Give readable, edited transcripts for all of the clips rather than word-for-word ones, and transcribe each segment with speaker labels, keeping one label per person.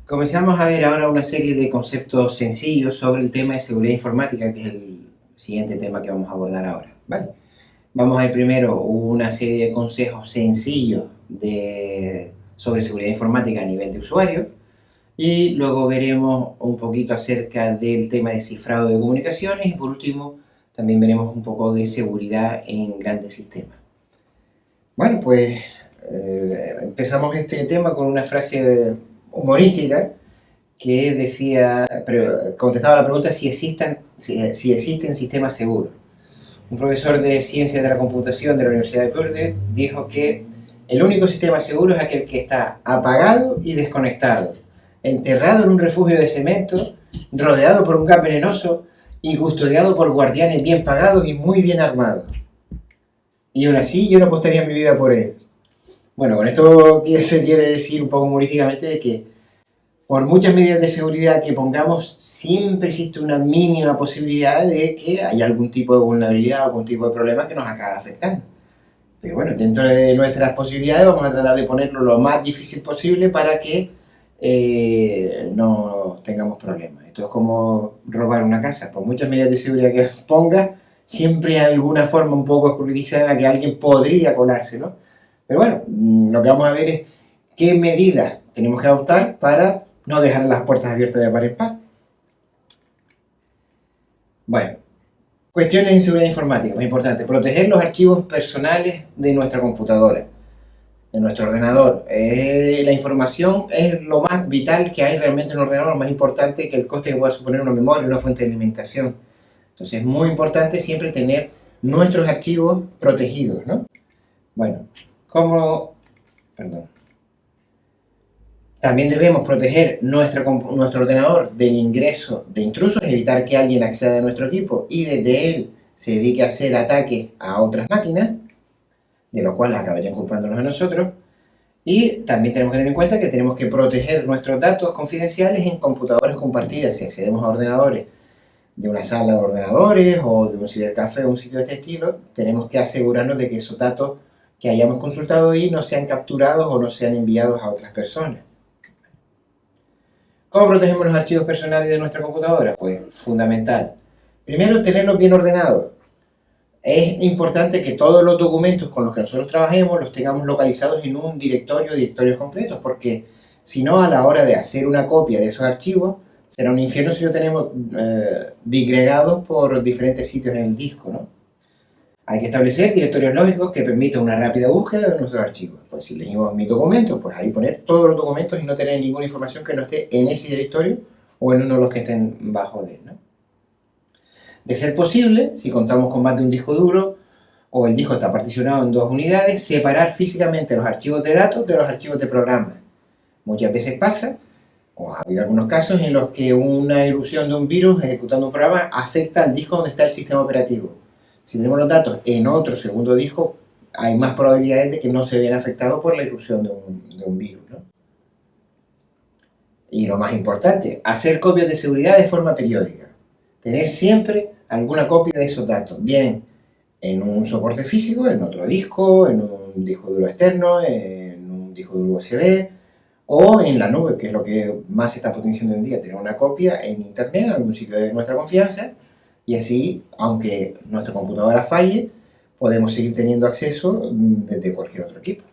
Speaker 1: Comenzamos a ver ahora una serie de conceptos sencillos sobre el tema de seguridad informática, que es el siguiente tema que vamos a abordar ahora, ¿vale? Vamos a ver primero una serie de consejos sencillos sobre seguridad informática a nivel de usuario y luego veremos un poquito acerca del tema de cifrado de comunicaciones y por último también veremos un poco de seguridad en grandes sistemas. Bueno, pues empezamos este tema con una frase humorística que decía, contestaba la pregunta si existen sistemas seguros. Un profesor de ciencias de la computación de la Universidad de Purdue dijo que el único sistema seguro es aquel que está apagado y desconectado, enterrado en un refugio de cemento, rodeado por un gas venenoso y custodiado por guardianes bien pagados y muy bien armados. Y aún así yo no apostaría mi vida por él. Bueno, con esto se quiere decir un poco humorísticamente de que por muchas medidas de seguridad que pongamos, siempre existe una mínima posibilidad de que haya algún tipo de vulnerabilidad o algún tipo de problema que nos acabe afectando. Pero bueno, dentro de nuestras posibilidades vamos a tratar de ponerlo lo más difícil posible para que no tengamos problemas. Esto es como robar una casa. Por muchas medidas de seguridad que pongas, siempre hay alguna forma un poco escurridiza en la que alguien podría colarse, ¿no? Pero bueno, lo que vamos a ver es qué medidas tenemos que adoptar para no dejar las puertas abiertas de par en par. Bueno, cuestiones de seguridad informática, muy importante. Proteger los archivos personales de nuestra computadora, de nuestro ordenador. La información es lo más vital que hay realmente en un ordenador, lo más importante que el coste que pueda suponer una memoria, una fuente de alimentación. Entonces es muy importante siempre tener nuestros archivos protegidos, ¿no? Bueno, también debemos proteger nuestro ordenador del ingreso de intrusos, evitar que alguien acceda a nuestro equipo y desde él se dedique a hacer ataques a otras máquinas, de lo cual acabarían culpándonos a nosotros. Y también tenemos que tener en cuenta que tenemos que proteger nuestros datos confidenciales en computadoras compartidas. Si accedemos a ordenadores de una sala de ordenadores o de un cibercafé o un sitio de este estilo, tenemos que asegurarnos de que esos datos que hayamos consultado ahí no sean capturados o no sean enviados a otras personas. ¿Cómo protegemos los archivos personales de nuestra computadora? Pues fundamental. Primero, tenerlos bien ordenados. Es importante que todos los documentos con los que nosotros trabajemos los tengamos localizados en un directorios completos, porque si no, a la hora de hacer una copia de esos archivos, será un infierno si lo tenemos disgregados por diferentes sitios en el disco, ¿no? Hay que establecer directorios lógicos que permitan una rápida búsqueda de nuestros archivos. Pues si elegimos mi documento, pues ahí poner todos los documentos y no tener ninguna información que no esté en ese directorio o en uno de los que estén bajo de él, ¿no? De ser posible, si contamos con más de un disco duro o el disco está particionado en dos unidades, separar físicamente los archivos de datos de los archivos de programa. Muchas veces pasa, o ha habido algunos casos en los que una irrupción de un virus ejecutando un programa afecta al disco donde está el sistema operativo. Si tenemos los datos en otro segundo disco, hay más probabilidades de que no se vean afectados por la irrupción de un virus, ¿no? Y lo más importante, hacer copias de seguridad de forma periódica. Tener siempre alguna copia de esos datos, bien en un soporte físico, en otro disco, en un disco duro externo, en un disco duro USB o en la nube, que es lo que más se está potenciando hoy en día, tener una copia en internet, en algún sitio de nuestra confianza, y así, aunque nuestra computadora falle, podemos seguir teniendo acceso desde cualquier otro equipo.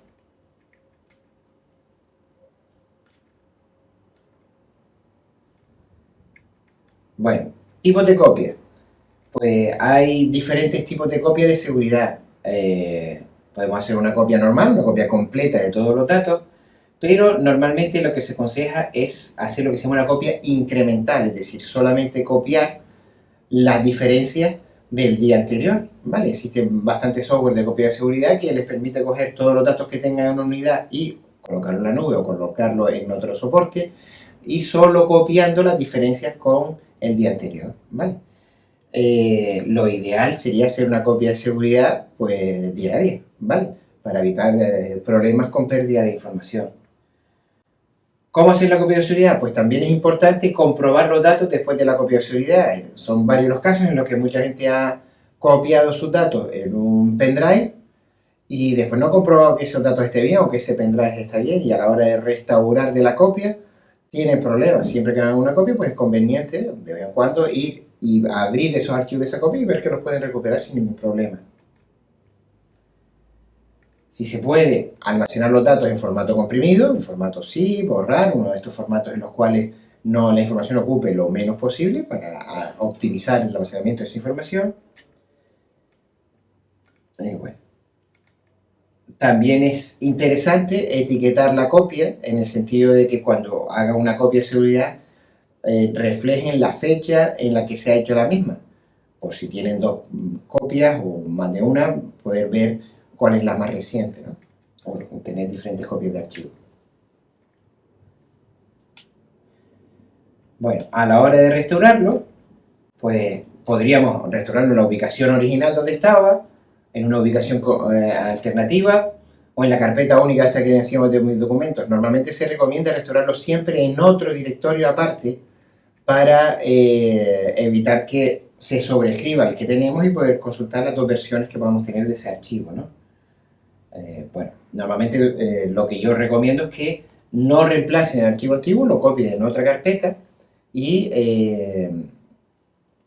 Speaker 1: Bueno, tipos de copia. Pues hay diferentes tipos de copia de seguridad. Podemos hacer una copia normal, una copia completa de todos los datos, pero normalmente lo que se aconseja es hacer lo que se llama una copia incremental, es decir, solamente copiar las diferencias del día anterior, ¿vale? Existe bastante software de copia de seguridad que les permite coger todos los datos que tengan en una unidad y colocarlo en la nube o colocarlo en otro soporte y solo copiando las diferencias con el día anterior, ¿vale? Lo ideal sería hacer una copia de seguridad pues diaria, ¿vale? Para evitar problemas con pérdida de información. ¿Cómo hacer la copia de seguridad? Pues también es importante comprobar los datos después de la copia de seguridad. Son varios los casos en los que mucha gente ha copiado sus datos en un pendrive y después no ha comprobado que esos datos estén bien o que ese pendrive está bien y a la hora de restaurar de la copia tienen problemas, siempre que hagan una copia, pues es conveniente de vez en cuando ir y abrir esos archivos de esa copia y ver que los pueden recuperar sin ningún problema. Si se puede almacenar los datos en formato comprimido, en formato zip o RAR, uno de estos formatos en los cuales la información ocupe lo menos posible para optimizar el almacenamiento de esa información. Bueno. También es interesante etiquetar la copia en el sentido de que cuando haga una copia de seguridad reflejen la fecha en la que se ha hecho la misma. Por si tienen dos copias o más de una, poder ver cuál es la más reciente, ¿no? O tener diferentes copias de archivo. Bueno, a la hora de restaurarlo, pues podríamos restaurarlo en la ubicación original donde estaba, en una ubicación alternativa o en la carpeta única esta que decíamos de mis documentos. Normalmente se recomienda restaurarlo siempre en otro directorio aparte para evitar que se sobreescriba el que tenemos y poder consultar las dos versiones que podamos tener de ese archivo, ¿no? Bueno, normalmente lo que yo recomiendo es que no reemplacen el archivo antiguo, lo copien en otra carpeta y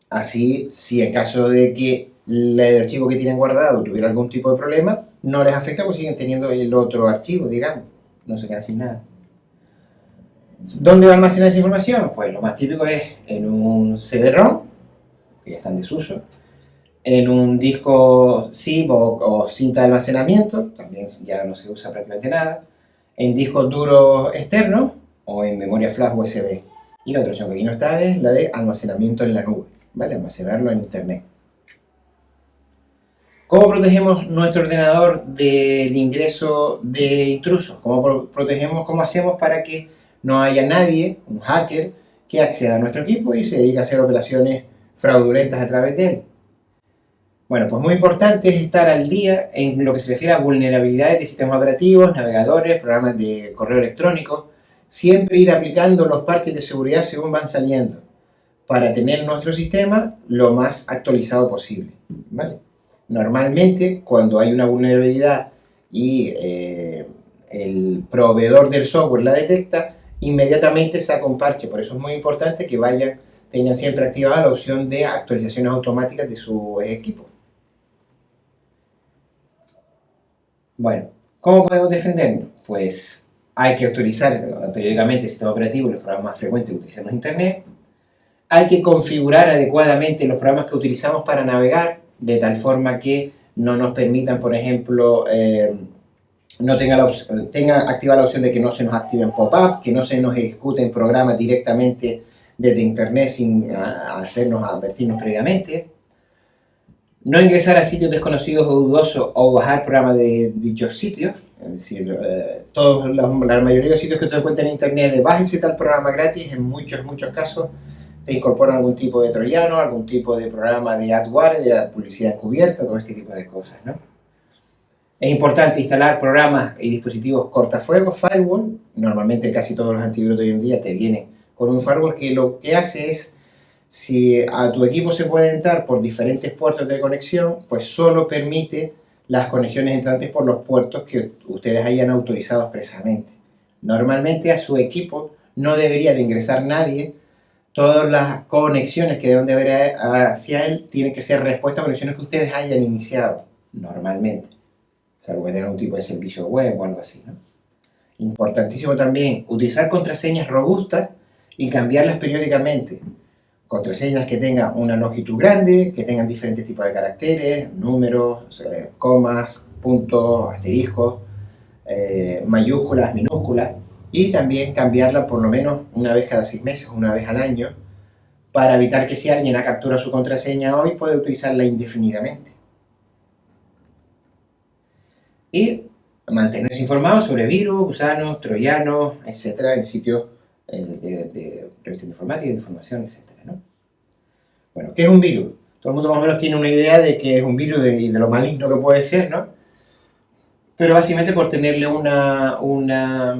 Speaker 1: así, si en caso de que el archivo que tienen guardado tuviera algún tipo de problema, no les afecta porque siguen teniendo el otro archivo, digamos, no se quedan sin nada. ¿Dónde va a almacenar esa información? Pues lo más típico es en un CD-ROM, que ya está en desuso, en un disco zip o cinta de almacenamiento, también ya no se usa prácticamente nada, en discos duros externos o en memoria flash USB. Y la otra opción que aquí no está es la de almacenamiento en la nube, ¿vale? Almacenarlo en internet. ¿Cómo protegemos nuestro ordenador del ingreso de intrusos? ¿Cómo hacemos para que no haya nadie, un hacker, que acceda a nuestro equipo y se dedique a hacer operaciones fraudulentas a través de él? Bueno, pues muy importante es estar al día en lo que se refiere a vulnerabilidades de sistemas operativos, navegadores, programas de correo electrónico. Siempre ir aplicando los parches de seguridad según van saliendo, para tener nuestro sistema lo más actualizado posible, ¿vale? Normalmente, cuando hay una vulnerabilidad y el proveedor del software la detecta, inmediatamente saca un parche. Por eso es muy importante que tengan siempre activada la opción de actualizaciones automáticas de su equipo. Bueno, ¿cómo podemos defendernos? Pues hay que actualizar periódicamente el sistema operativo y los programas más frecuentes que utilizamos en Internet. Hay que configurar adecuadamente los programas que utilizamos para navegar, de tal forma que no nos permitan, por ejemplo, no tenga activada la opción de que no se nos activen pop-up, que no se nos ejecuten programas directamente desde Internet sin hacernos advertirnos previamente. No ingresar a sitios desconocidos o dudosos o bajar programas de dichos sitios. Es decir, la mayoría de los sitios que te encuentran en Internet de bájese tal programa gratis, en muchos casos te incorporan algún tipo de troyano, algún tipo de programa de adware, de publicidad encubierta, todo este tipo de cosas, ¿no? Es importante instalar programas y dispositivos cortafuegos, firewall. Normalmente casi todos los antivirus de hoy en día te vienen con un firewall que lo que hace es, si a tu equipo se puede entrar por diferentes puertos de conexión, pues solo permite las conexiones entrantes por los puertos que ustedes hayan autorizado expresamente. Normalmente a su equipo no debería de ingresar nadie. Todas las conexiones que deben de haber hacia él tienen que ser respuestas a conexiones que ustedes hayan iniciado, normalmente. Salvo que tengan un tipo de servicio web o algo así, ¿no? Importantísimo también utilizar contraseñas robustas y cambiarlas periódicamente. Contraseñas que tengan una longitud grande, que tengan diferentes tipos de caracteres, números, comas, puntos, asteriscos, mayúsculas, minúsculas, y también cambiarla por lo menos una vez cada 6 meses, una vez al año, para evitar que si alguien ha capturado su contraseña hoy, puede utilizarla indefinidamente. Y mantenerse informados sobre virus, gusanos, troyanos, etcétera, en sitios de revistas de informática, de información, etcétera, ¿no? Bueno, ¿qué es un virus? Todo el mundo más o menos tiene una idea de qué es un virus y de lo maligno que puede ser, ¿no? Pero básicamente, por tenerle una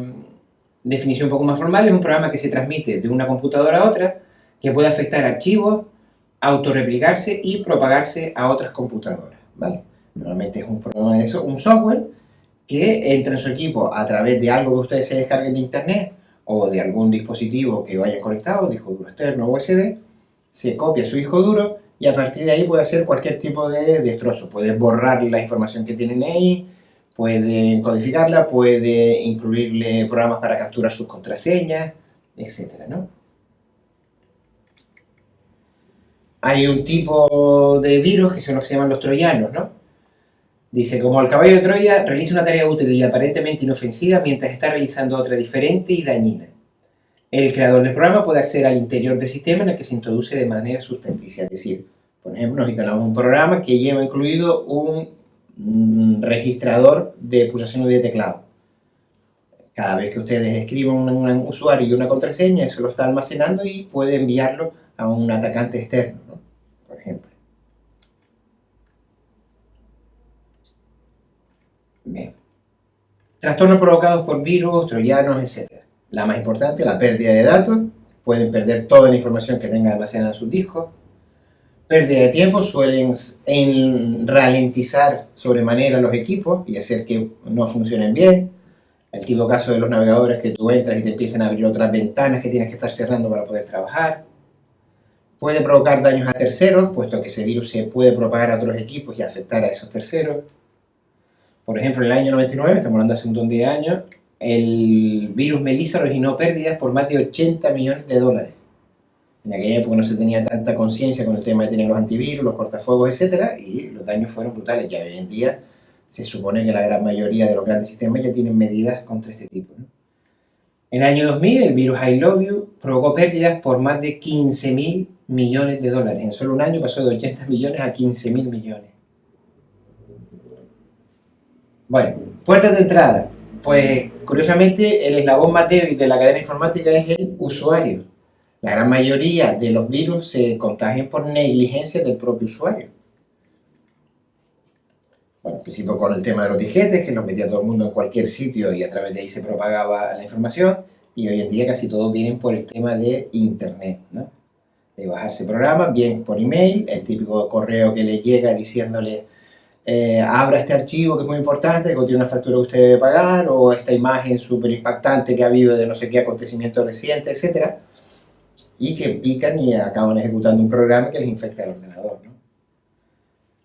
Speaker 1: definición un poco más formal, es un programa que se transmite de una computadora a otra, que puede afectar archivos, autorreplicarse y propagarse a otras computadoras, ¿vale? Normalmente es un programa de eso, un software que entra en su equipo a través de algo que ustedes se descarguen de internet o de algún dispositivo que vaya conectado, disco duro externo o USB, se copia su disco duro y a partir de ahí puede hacer cualquier tipo de destrozo. Puede borrar la información que tienen ahí, puede codificarla, puede incluirle programas para capturar sus contraseñas, etcétera, ¿no? Hay un tipo de virus que son los que se llaman los troyanos, ¿no? Dice, como el caballo de Troya realiza una tarea útil y aparentemente inofensiva mientras está realizando otra diferente y dañina. El creador del programa puede acceder al interior del sistema en el que se introduce de manera subrepticia. Es decir, por ejemplo, nos instalamos un programa que lleva incluido un registrador de pulsaciones de teclado. Cada vez que ustedes escriban un usuario y una contraseña, eso lo está almacenando y puede enviarlo a un atacante externo, ¿no? Por ejemplo. Bien. Trastornos provocados por virus, troyanos, etc. La más importante, la pérdida de datos. Pueden perder toda la información que tengan almacenada en sus discos. Pérdida de tiempo, suelen ralentizar sobremanera los equipos y hacer que no funcionen bien. El tipo caso de los navegadores que tú entras y te empiezan a abrir otras ventanas que tienes que estar cerrando para poder trabajar. Puede provocar daños a terceros, puesto que ese virus se puede propagar a otros equipos y afectar a esos terceros. Por ejemplo, en el año 99, estamos hablando de hace un montón de años, el virus Melissa originó pérdidas por más de 80 millones de dólares. En aquella época no se tenía tanta conciencia con el tema de tener los antivirus, los cortafuegos, etc. Y los daños fueron brutales. Ya hoy en día se supone que la gran mayoría de los grandes sistemas ya tienen medidas contra este tipo, ¿no? En el año 2000, el virus I Love You provocó pérdidas por más de 15.000 millones de dólares. En solo un año pasó de 80 millones a 15.000 millones. Bueno, puertas de entrada. Pues, curiosamente, el eslabón más débil de la cadena informática es el usuario. La gran mayoría de los virus se contagian por negligencia del propio usuario. Bueno, al principio con el tema de los disquetes, que los metía todo el mundo en cualquier sitio y a través de ahí se propagaba la información. Y hoy en día casi todos vienen por el tema de internet, ¿no? De bajarse programas, bien por email, el típico correo que le llega diciéndole abra este archivo que es muy importante, que contiene una factura que usted debe pagar, o esta imagen súper impactante que ha habido de no sé qué acontecimiento reciente, etc. Y que pican y acaban ejecutando un programa que les infecta el ordenador, ¿no?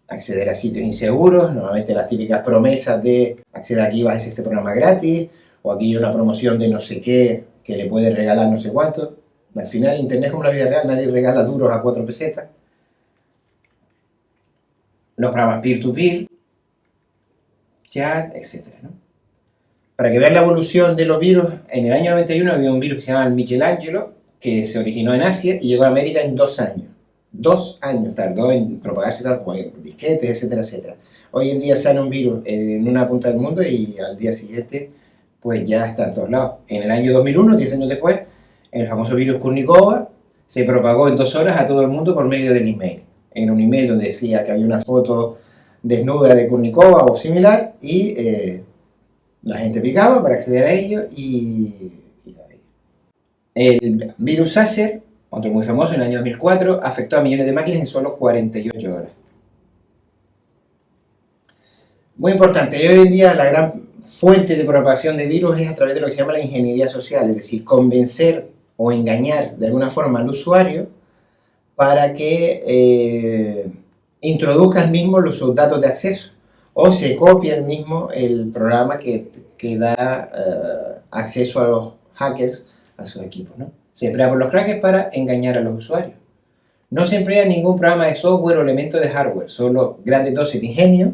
Speaker 1: Acceder a sitios inseguros, normalmente las típicas promesas de acceder aquí vas a este programa gratis, o aquí hay una promoción de no sé qué que le puede regalar no sé cuánto. Al final, internet es como la vida real, nadie regala duros a 4 pesetas. Los programas peer-to-peer, chat, etc., ¿no? Para que vean la evolución de los virus, en el año 91 había un virus que se llamaba el Michelangelo, que se originó en Asia y llegó a América en 2 años. 2 años tardó en propagarse, claro, con disquetes, etcétera, etcétera. Hoy en día sale un virus en una punta del mundo y al día siguiente, pues ya está en todos lados. En el año 2001, 10 años después, el famoso virus Kurnikova se propagó en 2 horas a todo el mundo por medio del email. En un email donde decía que había una foto desnuda de Kurnikova o similar y la gente picaba para acceder a ello y el virus Acer, otro muy famoso, en el año 2004, afectó a millones de máquinas en solo 48 horas. Muy importante, hoy en día la gran fuente de propagación de virus es a través de lo que se llama la ingeniería social, es decir, convencer o engañar de alguna forma al usuario para que introduzca el mismo sus datos de acceso o se copie el mismo el programa que da acceso a los hackers a sus equipos, ¿no? Se emplea por los crackers para engañar a los usuarios. No se emplea ningún programa de software o elemento de hardware, solo grandes dosis de ingenio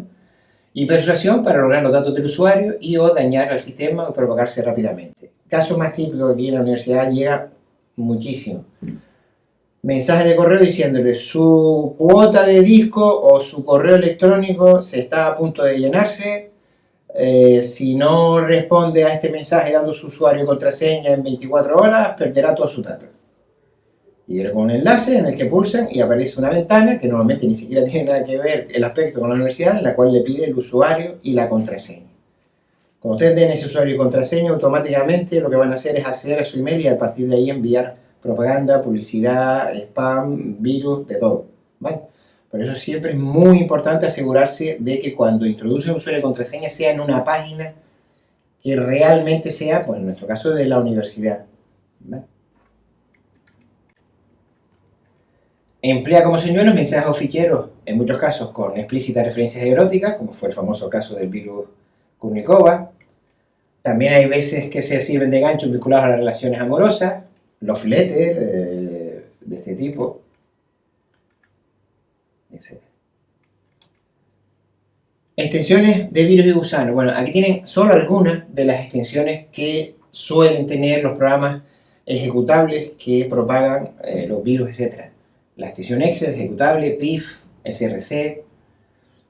Speaker 1: y persuasión para lograr los datos del usuario y o dañar al sistema o propagarse rápidamente. Caso más típico que aquí en la universidad llega muchísimo. Mensaje de correo diciéndole su cuota de disco o su correo electrónico se está a punto de llenarse. Si no responde a este mensaje dando su usuario y contraseña en 24 horas, perderá todos sus datos. Y viene con un enlace en el que pulsan y aparece una ventana que normalmente ni siquiera tiene nada que ver el aspecto con la universidad, en la cual le pide el usuario y la contraseña. Cuando ustedes den ese usuario y contraseña, automáticamente lo que van a hacer es acceder a su email y a partir de ahí enviar propaganda, publicidad, spam, virus, de todo, ¿vale? Por eso siempre es muy importante asegurarse de que cuando introduce un usuario y contraseña sea en una página que realmente sea, pues en nuestro caso, de la universidad. ¿vale? Emplea como señuelos mensajes o ficheros, en muchos casos con explícitas referencias eróticas, como fue el famoso caso del virus Kurnikova. También hay veces que se sirven de ganchos vinculados a las relaciones amorosas, los letters de este tipo, etc. Extensiones de virus y gusanos. Bueno, aquí tienen solo algunas de las extensiones que suelen tener los programas ejecutables que propagan los virus, etc. La extensión Excel, ejecutable, PIF, SRC.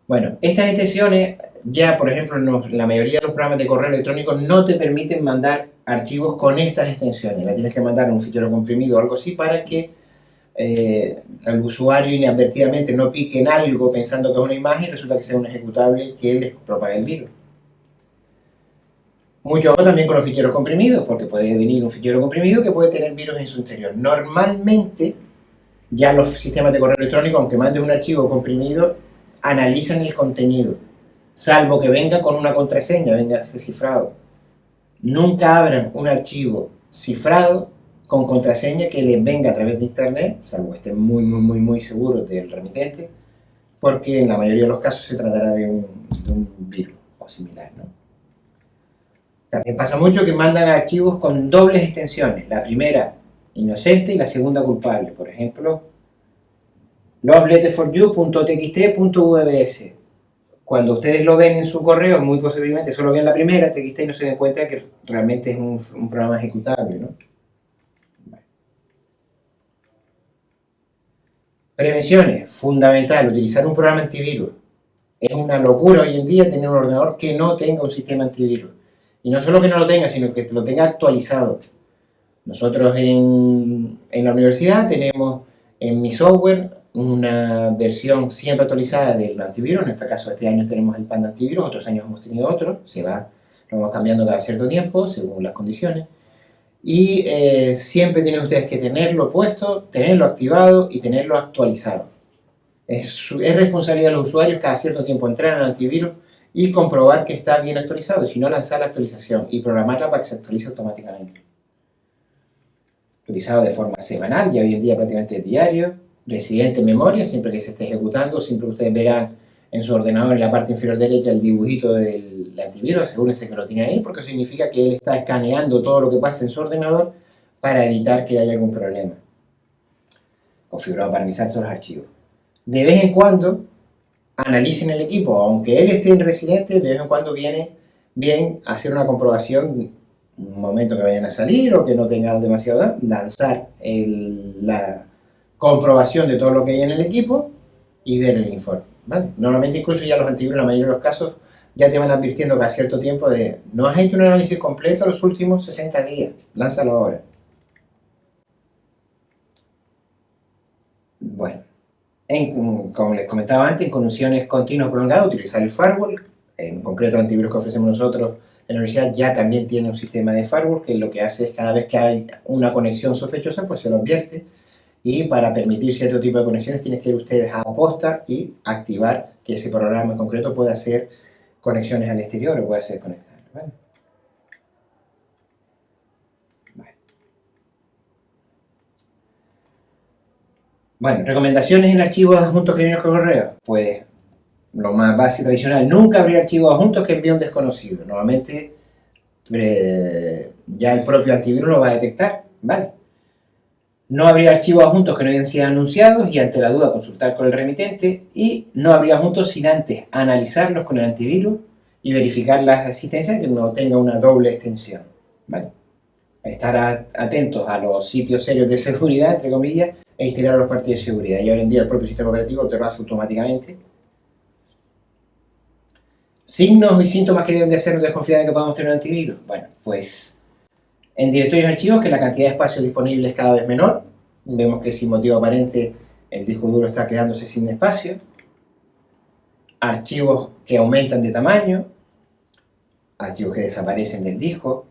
Speaker 1: Bueno, estas extensiones ya, por ejemplo, la mayoría de los programas de correo electrónico no te permiten mandar archivos con estas extensiones. La tienes que mandar en un fichero comprimido o algo así para que al usuario inadvertidamente no pique en algo pensando que es una imagen y resulta que sea un ejecutable que les propaga el virus. Mucho ojo también con los ficheros comprimidos, porque puede venir un fichero comprimido que puede tener virus en su interior. Normalmente, ya los sistemas de correo electrónico, aunque mandes un archivo comprimido, analizan el contenido, salvo que venga con una contraseña, venga cifrado. Nunca abran un archivo cifrado con contraseña que les venga a través de internet, salvo que estén muy seguros del remitente, porque en la mayoría de los casos se tratará de un virus o similar, ¿no? También pasa mucho que mandan archivos con dobles extensiones, la primera inocente y la segunda culpable. Por ejemplo, loveletterforyou.txt.vbs. Cuando ustedes lo ven en su correo, muy posiblemente solo ven la primera, TXT, y no se den cuenta que realmente es un programa ejecutable, ¿no? Prevenciones, fundamental, utilizar un programa antivirus. Es una locura hoy en día tener un ordenador que no tenga un sistema antivirus. Y no solo que no lo tenga, sino que lo tenga actualizado. Nosotros en la universidad tenemos en Mi Software una versión siempre actualizada del antivirus. En este caso, este año tenemos el Panda Antivirus, otros años hemos tenido otro. Lo vamos cambiando cada cierto tiempo, según las condiciones. Y siempre tienen ustedes que tenerlo puesto, tenerlo activado y tenerlo actualizado. Es responsabilidad de los usuarios cada cierto tiempo entrar en el antivirus y comprobar que está bien actualizado, y si no, lanzar la actualización y programarla para que se actualice automáticamente. Actualizado de forma semanal, y hoy en día prácticamente diario, residente en memoria, siempre que se esté ejecutando, siempre que ustedes verán en su ordenador en la parte inferior derecha el dibujito del antivirus, asegúrense que lo tienen ahí, porque significa que él está escaneando todo lo que pasa en su ordenador para evitar que haya algún problema. Configurado para analizar todos los archivos. De vez en cuando, analicen el equipo, aunque él esté en residente, de vez en cuando viene bien hacer una comprobación, un momento que vayan a salir o que no tengan demasiado, lanzar la comprobación de todo lo que hay en el equipo y ver el informe, ¿vale? Normalmente incluso ya los antivirus, en la mayoría de los casos, ya te van advirtiendo cada cierto tiempo de no has hecho un análisis completo los últimos 60 días, lánzalo ahora. Bueno, como les comentaba antes, en condiciones continuas prolongadas, utilizar el firewall. En concreto, el antivirus que ofrecemos nosotros en la universidad ya también tiene un sistema de firewall que lo que hace es cada vez que hay una conexión sospechosa, pues se lo advierte. Y para permitir cierto tipo de conexiones tienen que ir ustedes a posta y activar que ese programa en concreto pueda hacer conexiones al exterior o pueda ser conectado, ¿vale? Bueno, recomendaciones en archivos adjuntos que vienen con correo. Pues lo más básico tradicional, nunca abrir archivos adjuntos que envíe un desconocido. Normalmente ya el propio antivirus lo va a detectar, ¿vale? No abrir archivos adjuntos que no hayan sido anunciados y ante la duda consultar con el remitente, y no abrir adjuntos sin antes analizarlos con el antivirus y verificar la existencia, que no tenga una doble extensión, ¿vale? Estar atentos a los sitios serios de seguridad, entre comillas, e instalar los parches de seguridad. Y hoy en día el propio sistema operativo te lo hace automáticamente. Signos y síntomas que deben de hacernos desconfiar de que podamos tener un antivirus. Bueno, pues en directorios y archivos que la cantidad de espacio disponible es cada vez menor. Vemos que sin motivo aparente el disco duro está quedándose sin espacio. Archivos que aumentan de tamaño. Archivos que desaparecen del disco.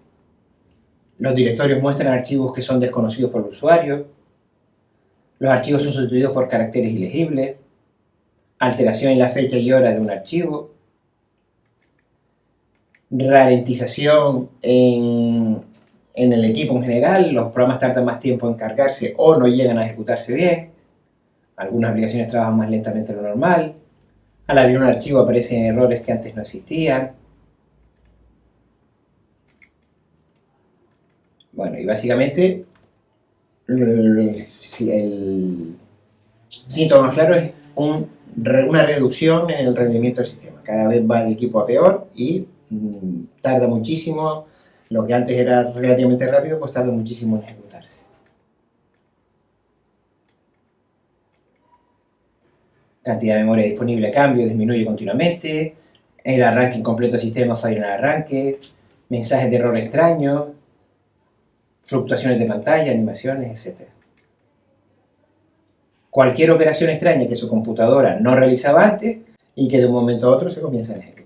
Speaker 1: Los directorios muestran archivos que son desconocidos por el usuario. Los archivos son sustituidos por caracteres ilegibles. Alteración en la fecha y hora de un archivo. Ralentización en en el equipo en general, los programas tardan más tiempo en cargarse o no llegan a ejecutarse bien. Algunas aplicaciones trabajan más lentamente de lo normal. Al abrir un archivo aparecen errores que antes no existían. Bueno, y básicamente el síntoma más claro es una reducción en el rendimiento del sistema. Cada vez va el equipo a peor y tarda muchísimo. Lo que antes era relativamente rápido, pues tarda muchísimo en ejecutarse. Cantidad de memoria disponible a cambio disminuye continuamente. El arranque incompleto del sistema falla en el arranque. Mensajes de error extraños. Fluctuaciones de pantalla, animaciones, etc. Cualquier operación extraña que su computadora no realizaba antes y que de un momento a otro se comienza a ejecutar.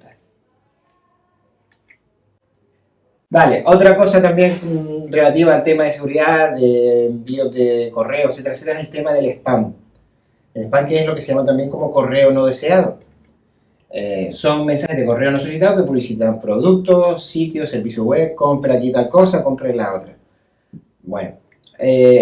Speaker 1: Vale, otra cosa también relativa al tema de seguridad, de envíos de correo, etcétera, etcétera, es el tema del spam. El spam, que es lo que se llama también como correo no deseado. Son mensajes de correo no solicitado que publicitan productos, sitios, servicios web, compra aquí tal cosa, compre la otra. Bueno,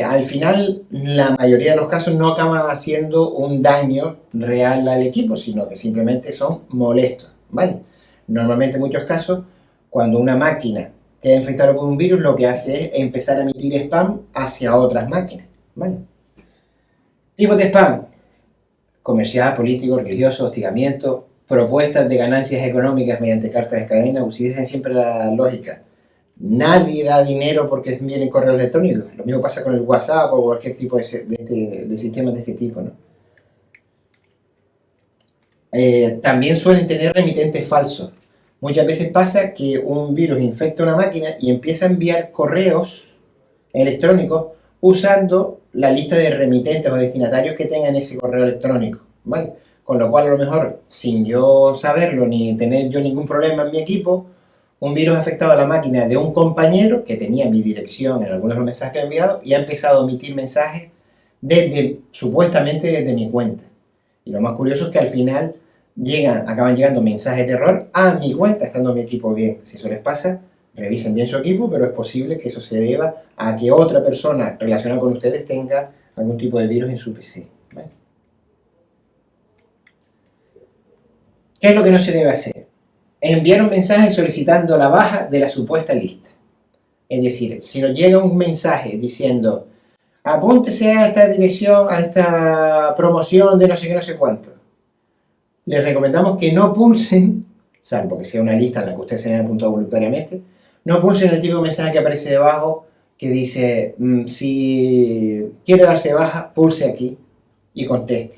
Speaker 1: al final la mayoría de los casos no acaban haciendo un daño real al equipo, sino que simplemente son molestos, ¿vale? Normalmente en muchos casos, cuando una máquina queda infectada con un virus, lo que hace es empezar a emitir spam hacia otras máquinas, ¿vale? Tipos de spam: comercial, político, religioso, hostigamiento, propuestas de ganancias económicas mediante cartas de cadena. Utilicen siempre la lógica. Nadie da dinero porque viene correo electrónico. Lo mismo pasa con el WhatsApp o cualquier tipo de sistemas de este tipo, ¿no? También suelen tener remitentes falsos. Muchas veces pasa que un virus infecta una máquina y empieza a enviar correos electrónicos usando la lista de remitentes o destinatarios que tengan ese correo electrónico, ¿vale? Con lo cual, a lo mejor, sin yo saberlo ni tener yo ningún problema en mi equipo, un virus ha afectado a la máquina de un compañero que tenía mi dirección en algunos de los mensajes que he enviado y ha empezado a emitir mensajes supuestamente desde mi cuenta. Y lo más curioso es que al final acaban llegando mensajes de error a mi cuenta, estando mi equipo bien. Si eso les pasa, revisen bien su equipo, pero es posible que eso se deba a que otra persona relacionada con ustedes tenga algún tipo de virus en su PC, ¿vale? ¿Qué es lo que no se debe hacer? Enviar un mensaje solicitando la baja de la supuesta lista. Es decir, si nos llega un mensaje diciendo apúntese a esta dirección, a esta promoción de no sé qué, no sé cuánto, les recomendamos que no pulsen, salvo que sea una lista en la que ustedes se hayan apuntado voluntariamente, no pulsen el tipo de mensaje que aparece debajo que dice si quiere darse baja, pulse aquí y conteste.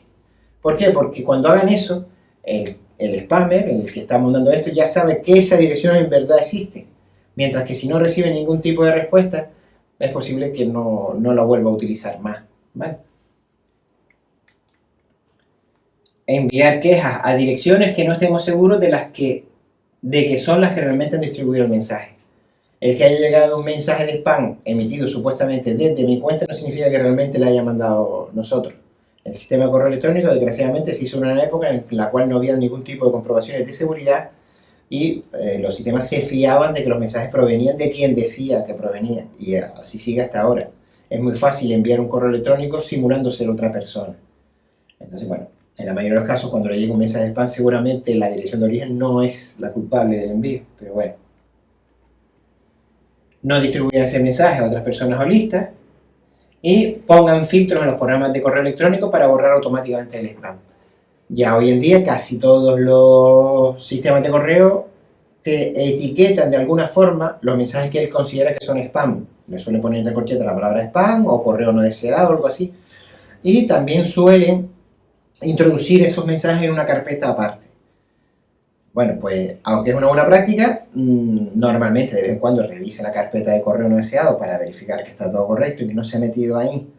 Speaker 1: ¿Por qué? Porque cuando hagan eso, el spammer, el que está mandando esto, ya sabe que esa dirección en verdad existe. Mientras que si no recibe ningún tipo de respuesta, es posible que no la vuelva a utilizar más, ¿vale? Enviar quejas a direcciones que no estemos seguros de que son las que realmente han distribuido el mensaje. El que haya llegado un mensaje de spam emitido supuestamente desde mi cuenta no significa que realmente le haya mandado nosotros. El sistema de correo electrónico, desgraciadamente, se hizo en una época en la cual no había ningún tipo de comprobaciones de seguridad y los sistemas se fiaban de que los mensajes provenían de quien decía que provenían. Y así sigue hasta ahora. Es muy fácil enviar un correo electrónico simulando ser otra persona. Entonces, bueno, en la mayoría de los casos, cuando le llega un mensaje de spam, seguramente la dirección de origen no es la culpable del envío. Pero bueno. No distribuyan ese mensaje a otras personas o listas. Y pongan filtros en los programas de correo electrónico para borrar automáticamente el spam. Ya hoy en día casi todos los sistemas de correo te etiquetan de alguna forma los mensajes que él considera que son spam. Le suelen poner entre corchetas la palabra spam o correo no deseado o algo así. Y también suelen introducir esos mensajes en una carpeta aparte. Bueno, pues aunque es una buena práctica, normalmente de vez en cuando revise la carpeta de correo no deseado para verificar que está todo correcto y que no se ha metido ahí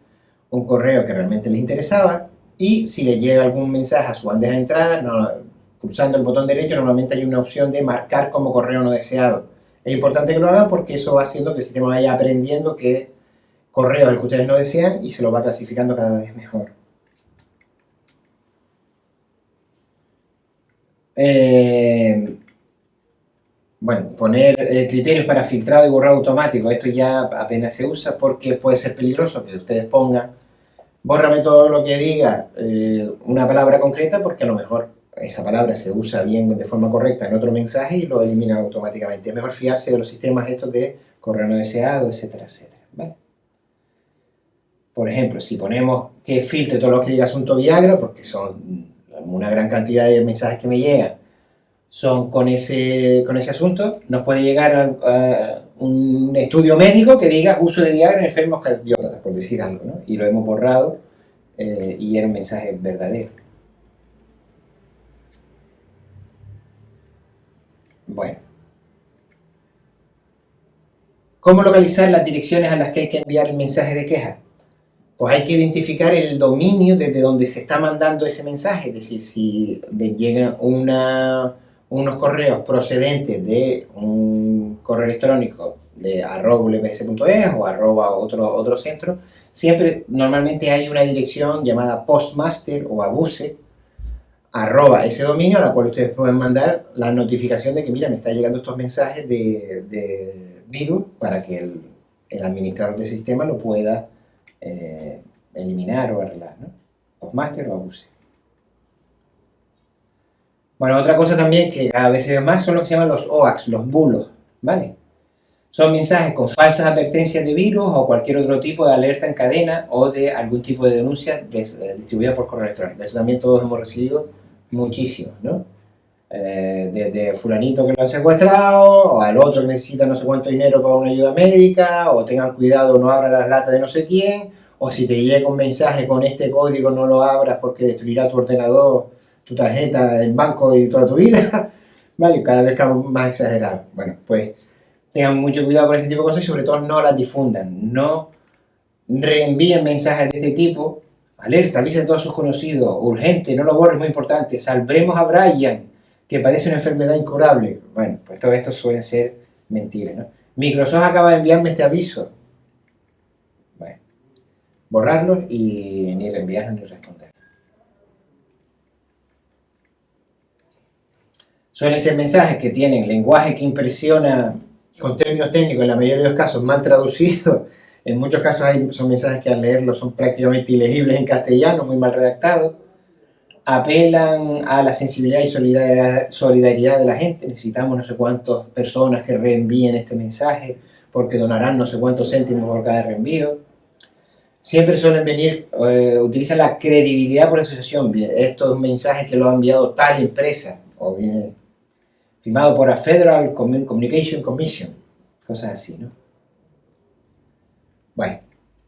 Speaker 1: un correo que realmente les interesaba. Y si le llega algún mensaje a su bandeja de entrada, pulsando el botón derecho, normalmente hay una opción de marcar como correo no deseado. Es importante que lo hagan porque eso va haciendo que el sistema vaya aprendiendo qué correo es el que ustedes no desean y se lo va clasificando cada vez mejor. Bueno, poner criterios para filtrado y borrado automático, esto ya apenas se usa porque puede ser peligroso que ustedes pongan, bórrame todo lo que diga una palabra concreta, porque a lo mejor esa palabra se usa bien de forma correcta en otro mensaje y lo elimina automáticamente. Es mejor fiarse de los sistemas estos de correo no deseado, etcétera, etcétera. ¿Vale? Por ejemplo, si ponemos que filtre todo lo que diga asunto Viagra, porque son una gran cantidad de mensajes que me llegan, son con ese asunto, nos puede llegar a un estudio médico que diga uso de Viagra en enfermos cardiópatas, por decir algo, ¿no? Y lo hemos borrado y era un mensaje verdadero. Bueno. ¿Cómo localizar las direcciones a las que hay que enviar el mensaje de queja? Pues hay que identificar el dominio desde donde se está mandando ese mensaje, es decir, si le llegan unos correos procedentes de un correo electrónico de @vps.es o otro centro, siempre normalmente hay una dirección llamada postmaster o abuse ese dominio, a la cual ustedes pueden mandar la notificación de que, mira, me están llegando estos mensajes de virus para que el administrador del sistema lo pueda eliminar o arreglar, ¿no? Postmaster o abuse. Bueno, otra cosa también que cada vez se ve más son lo que se llaman los OAX, los bulos, ¿vale? Son mensajes con falsas advertencias de virus o cualquier otro tipo de alerta en cadena o de algún tipo de denuncia distribuida por correo electrónico. Eso también todos hemos recibido muchísimo, ¿no? Desde fulanito que lo han secuestrado, o al otro que necesita no sé cuánto dinero para una ayuda médica, o tengan cuidado, no abran las latas de no sé quién, o si te llega un mensaje con este código no lo abras porque destruirá tu ordenador, tu tarjeta, el banco y toda tu vida, ¿vale? Cada vez más exagerado. Bueno, pues tengan mucho cuidado con ese tipo de cosas y sobre todo no las difundan, no reenvíen mensajes de este tipo. Alerta, avisen a todos sus conocidos, urgente, no lo borres, muy importante, salvemos a Brian, que padece una enfermedad incurable. Bueno, pues todo esto suelen ser mentiras, ¿no? Microsoft acaba de enviarme este aviso. Bueno, borrarlos y ni reenviarlos ni responder. Suelen ser mensajes que tienen lenguaje que impresiona con términos técnicos, en la mayoría de los casos mal traducidos. En muchos casos son mensajes que al leerlos son prácticamente ilegibles en castellano, muy mal redactados. Apelan a la sensibilidad y solidaridad de la gente. Necesitamos no sé cuántas personas que reenvíen este mensaje porque donarán no sé cuántos céntimos por cada reenvío. Siempre suelen venir, utilizan la credibilidad por asociación. Bien, esto es un mensaje que lo ha enviado tal empresa o viene firmado por la Federal Communication Commission, cosas así, ¿no? Bueno,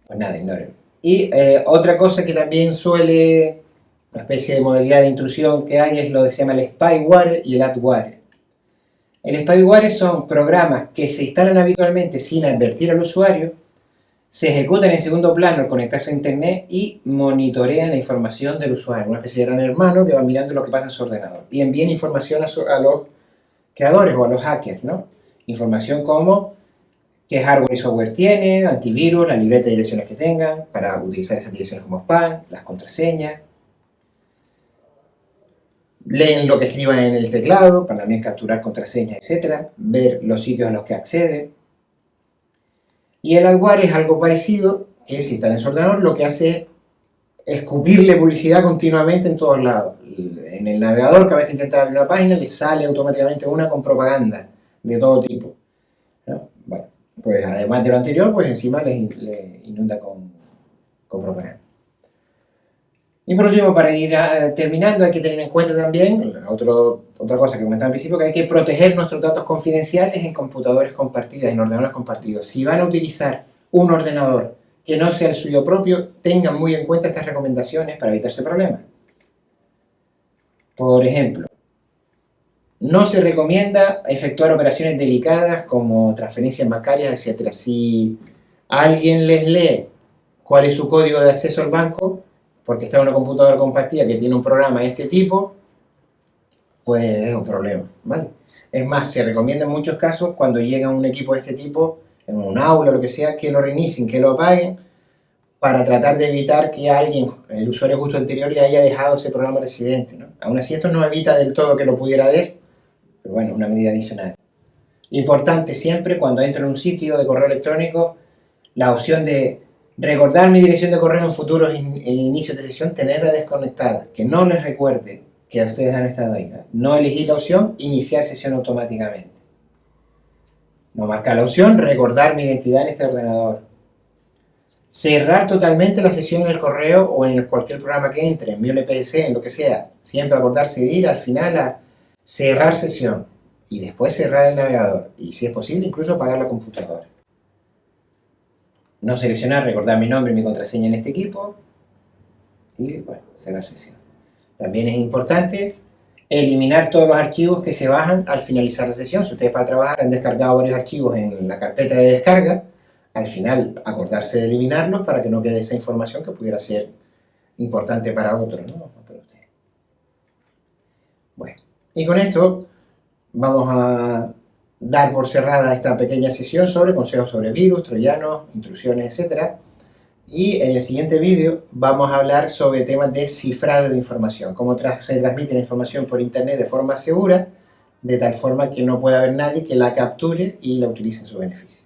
Speaker 1: pues nada, ignoren. Y otra cosa que también suele, una especie de modalidad de intrusión que hay, es lo que se llama el spyware y el adware. El spyware son programas que se instalan habitualmente sin advertir al usuario, se ejecutan en segundo plano al conectarse a internet y monitorean la información del usuario, una especie de gran hermano que va mirando lo que pasa en su ordenador y envían información a los creadores o a los hackers, ¿no? Información como qué hardware y software tiene, antivirus, la libreta de direcciones que tengan, para utilizar esas direcciones como spam, las contraseñas. Leen lo que escriban en el teclado, para también capturar contraseñas, etc. Ver los sitios a los que acceden. Y el adware es algo parecido, que si está en su ordenador, lo que hace es escupirle publicidad continuamente en todos lados. En el navegador, cada vez que intenta abrir una página, le sale automáticamente una con propaganda de todo tipo, ¿no? Bueno, pues además de lo anterior, pues encima le inunda con propaganda. Y por último, para ir terminando, hay que tener en cuenta también, otra cosa que comentaba al principio, que hay que proteger nuestros datos confidenciales en computadores compartidos, en ordenadores compartidos. Si van a utilizar un ordenador que no sea el suyo propio, tengan muy en cuenta estas recomendaciones para evitarse problemas. Por ejemplo, no se recomienda efectuar operaciones delicadas como transferencias bancarias, etc. Si alguien les lee cuál es su código de acceso al banco, porque está en una computadora compartida que tiene un programa de este tipo, pues es un problema, ¿vale? Es más, se recomienda en muchos casos cuando llega un equipo de este tipo, en un aula o lo que sea, que lo reinicien, que lo apaguen, para tratar de evitar que alguien, el usuario justo anterior, le haya dejado ese programa residente, ¿no? Aún así esto no evita del todo que lo pudiera ver, pero bueno, una medida adicional. Importante siempre cuando entro en un sitio de correo electrónico, la opción de recordar mi dirección de correo en futuros inicios de sesión, tenerla desconectada, que no les recuerde que ustedes han estado ahí. No elegir la opción iniciar sesión automáticamente. No marcar la opción recordar mi identidad en este ordenador. Cerrar totalmente la sesión en el correo o en cualquier programa que entre, en mi LPC, en lo que sea. Siempre acordarse de ir al final a cerrar sesión y después cerrar el navegador. Y si es posible, incluso apagar la computadora. No seleccionar, recordar mi nombre y mi contraseña en este equipo. Y bueno, cerrar sesión. También es importante eliminar todos los archivos que se bajan al finalizar la sesión. Si ustedes para trabajar han descargado varios archivos en la carpeta de descarga, al final acordarse de eliminarlos para que no quede esa información que pudiera ser importante para otros, ¿no? Para ustedes. Bueno, y con esto vamos a dar por cerrada esta pequeña sesión sobre consejos sobre virus, troyanos, intrusiones, etc. Y en el siguiente vídeo vamos a hablar sobre temas de cifrado de información, cómo se transmite la información por internet de forma segura, de tal forma que no pueda haber nadie que la capture y la utilice en su beneficio.